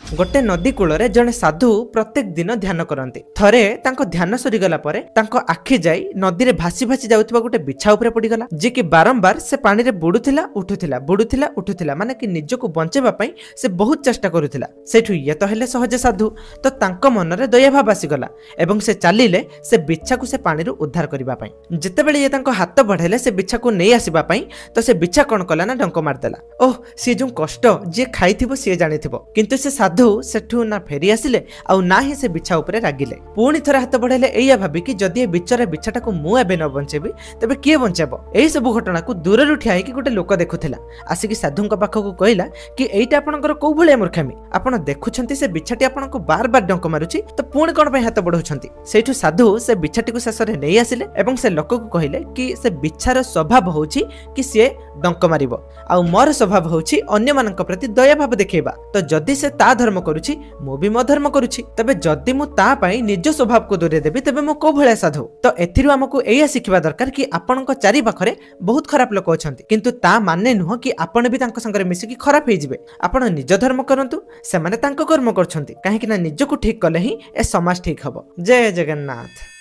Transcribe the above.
गोटे नदी कूल जड़े साधु प्रत्येक दिन ध्यान करती। थरे तांको ध्यान सरीगला आखि जाई नदी रे भासी भासी जाउथबा गोटे बिछा उपरे पड़ीगला जे कि बारंबार से पानी रे बुड़ुथिला उठुथिला माने कि निजको बंचेबा पई से बहुत चेष्टा करुथिला। सेठु ये तो हेले सहज साधु तो तांको मन रे दया भाव आसीगला एवं से चलिले से बिछा को से पानी रू उद्धार करबा पई। जेतेबेले ये तांको हाथ बढ़ेले से बिछा को नहीं आसीबा पई तो से बिछा कोन कला ना डंको मारदेला। ओह सी जो कष्ट जे खाइथिबो से जानिथिबो किंतु से साधु सेठू ना फेरी आसिले आउ ना ही से बिछा उपरे रागिले। पुणी थरे हाथ बढ़ेले एया भाबी कि जदि ए बिचारे बिछाटा को मु एबे न बंचेबी तबे किए बंचेबो। एही सब घटना को दूर रु ठिया कि गोटे लोक देखुथिला आसिक साधुंक पाखक कहला कि एइटा आपनकर को भलिया मूर्खामी आपण देखुछंती से बिछाटी आपनको बार बार डंक मारुची तो पुणी कोन पय हाथ बढ़ौछंती। सेठू साधु से बिछाटी को शेष रे नै आसिले एवं से लोक को कहिले कि से बिछार स्वभाव होउची कि से डंक मारिबो आउ मोर स्वभाव होउची अन्य मानक प्रति दया भाव देखेबा। तो जदि से ता धर्म करुची मु भी मो धर्म करुची तबे जदि मु ता पई निज स्वभाव को दूरे देबी तबे मु को भले साधु। तो एथिरु हमकु एया सिखिबा दरकार कि आपनक चारि पाखरे बहुत खराब लोक अछंती किंतु ता माने नुह कि आपण भी तांको संगरे मिसि कि खराब हे जिवे। आपण निज धर्म करंतु से माने तांको कर्म करछंती काहे कि ना निज को ठीक कले ही ए समाज ठीक हबो। जय जगन्नाथ।